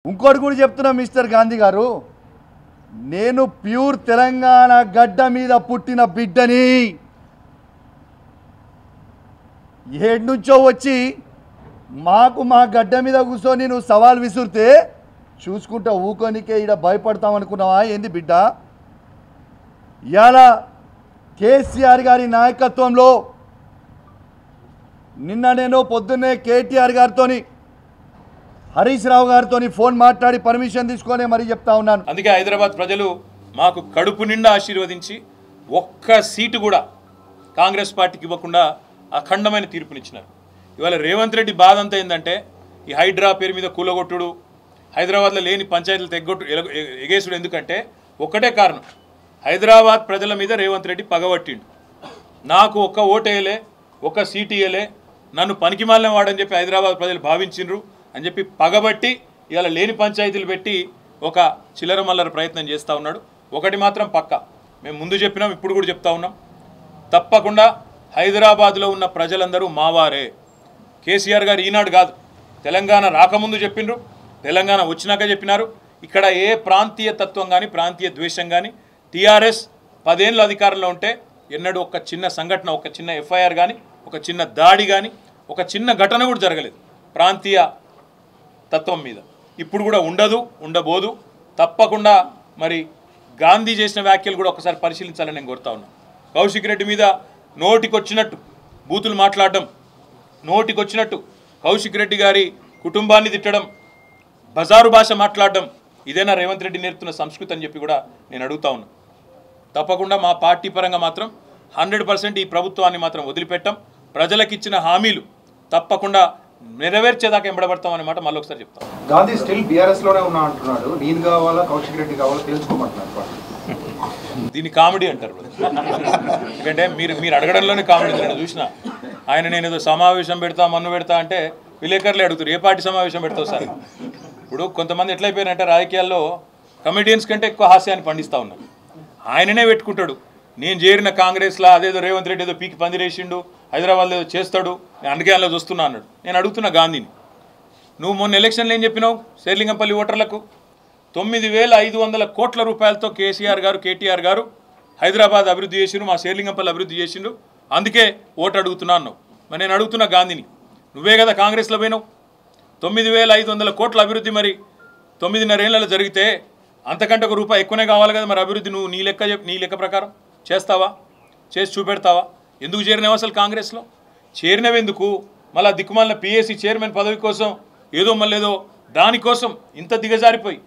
ఇంకోటి కూడా చెప్తున్నా మిస్టర్ గాంధీ గారు, నేను ప్యూర్ తెలంగాణ గడ్డ మీద పుట్టిన బిడ్డని. ఏడు నుంచో వచ్చి మా గడ్డ మీద కూర్చొని నువ్వు సవాల్ విసురితే చూసుకుంటా ఊకోనికే ఇక్కడ భయపడతామనుకున్నావా ఏంది బిడ్డ? ఇవాళ కేసీఆర్ గారి నాయకత్వంలో నిన్న నేను పొద్దున్నే కేటీఆర్ గారితో హరీష్ రావు గారితో ఫోన్ మాట్లాడి పర్మిషన్ తీసుకొని మరీ చెప్తా ఉన్నాను. అందుకే హైదరాబాద్ ప్రజలు మాకు కడుపు నిండా ఆశీర్వదించి ఒక్క సీటు కూడా కాంగ్రెస్ పార్టీకి ఇవ్వకుండా అఖండమైన తీర్పునిచ్చినారు. ఇవాళ రేవంత్ రెడ్డి బాధ అంతా ఏంటంటే ఈ హైడ్రా పేరు మీద కూలగొట్టుడు, హైదరాబాద్లో లేని పంచాయతీలు ఎగేసుడు. ఎందుకంటే ఒక్కటే కారణం, హైదరాబాద్ ప్రజల మీద రేవంత్ రెడ్డి పగబట్టిండు. నాకు ఒక్క ఓటేయలే, ఒక్క సీటు ఇయ్యలే, నన్ను పనికిమాలిన వాడని చెప్పి హైదరాబాద్ ప్రజలు భావించిండ్రు అని చెప్పి పగబట్టి ఇవాళ లేని పంచాయతీలు పెట్టి ఒక చిల్లర మల్లర ప్రయత్నం చేస్తూ ఉన్నాడు. ఒకటి మాత్రం పక్క, మేము ముందు చెప్పినాం, ఇప్పుడు కూడా చెప్తా ఉన్నాం, తప్పకుండా హైదరాబాద్లో ఉన్న ప్రజలందరూ మావారే. కేసీఆర్ గారు ఈనాడు కాదు, తెలంగాణ రాకముందు చెప్పిండ్రు, తెలంగాణ వచ్చినాక చెప్పినారు. ఇక్కడ ఏ ప్రాంతీయ తత్వం కానీ ప్రాంతీయ ద్వేషం కానీ, టీఆర్ఎస్ 10 ఏళ్ళు అధికారంలో ఉంటే ఎన్నడూ ఒక చిన్న సంఘటన, ఒక చిన్న ఎఫ్ఐఆర్ కానీ, ఒక చిన్న దాడి కానీ, ఒక చిన్న ఘటన కూడా జరగలేదు ప్రాంతీయ తత్వం మీద. ఇప్పుడు కూడా ఉండదు, ఉండబోదు. తప్పకుండా మరి గాంధీ చేసిన వ్యాఖ్యలు కూడా ఒకసారి పరిశీలించాలని నేను కోరుతా ఉన్నాను. కౌశిక్ రెడ్డి మీద నోటికొచ్చినట్టు బూతులు మాట్లాడడం, నోటికొచ్చినట్టు కౌశిక్ రెడ్డి గారి కుటుంబాన్ని తిట్టడం, బజారు భాష మాట్లాడడం, ఇదేనా రేవంత్ రెడ్డి నేర్పుతున్న సంస్కృతి అని చెప్పి కూడా నేను అడుగుతా ఉన్నాను. తప్పకుండా మా పార్టీ పరంగా మాత్రం 100% ఈ ప్రభుత్వాన్ని మాత్రం వదిలిపెట్టాం. ప్రజలకు ఇచ్చిన హామీలు తప్పకుండా నెరవేర్చేదాకా ఎంబడబడతామనే మాట మళ్ళీ ఒకసారి చెప్తాం. గాంధీ స్టిల్ బీఆర్ఎస్ లోనే ఉన్నా అంటున్నాడు. నేను కావాలా కౌశిక్ రెడ్డి కావాలా తెలుసుకోమంటున్నాడు. దీన్ని కామెడీ అంటారు. ఎందుకంటే మీరు అడగడంలోనే కామెడీ. నేను చూసిన ఆయన నేను ఏదో సమావేశం పెడతా, మన్ను పెడతా అంటే విలేకరులే అడుగుతారు, ఏ పార్టీ సమావేశం పెడతావు సార్? ఇప్పుడు కొంతమంది ఎట్లయిపోయారంటే రాజకీయాల్లో కమెడియన్స్ కంటే ఎక్కువ హాస్యాన్ని పండిస్తూ ఉన్నారు. ఆయననే పెట్టుకుంటాడు, నేను చేరిన కాంగ్రెస్లో అదేదో రేవంత్ రెడ్డి ఏదో పీకి పందిరేసిండు, హైదరాబాద్లో ఏదో చేస్తాడు, నేను అందుకే అందులో చూస్తున్నా అన్నాడు. నేను అడుగుతున్నా గాంధీని, నువ్వు మొన్న ఎలక్షన్లో ఏం చెప్పినావు శేర్లింగంపల్లి ఓటర్లకు? 9,500 కోట్ల రూపాయలతో కేసీఆర్ గారు, కేటీఆర్ గారు హైదరాబాద్ అభివృద్ధి చేసిండ్రు, మా శేర్లింగంపల్లి అభివృద్ధి చేసిండ్రు, అందుకే ఓటు అడుగుతున్నా అన్నావు. మరి నేను అడుగుతున్నా గాంధీని, నువ్వే కదా కాంగ్రెస్లో పోయినావు, 9,500 కోట్ల అభివృద్ధి మరి 9.5 ఏళ్ళలో జరిగితే అంతకంటే ₹1 ఎక్కువనే కావాలి కదా. మరి అభివృద్ధి నువ్వు నీ లెక్క ప్రకారం చేస్తావా? చేసి చూపెడతావా? ఎందుకు చేరినావు అసలు కాంగ్రెస్లో? చేరినవెందుకు? మళ్ళీ దిక్కుమాలిన PAC చైర్మన్ పదవి కోసం ఏదో మళ్ళీ ఏదో దానికోసం ఇంత దిగజారిపోయి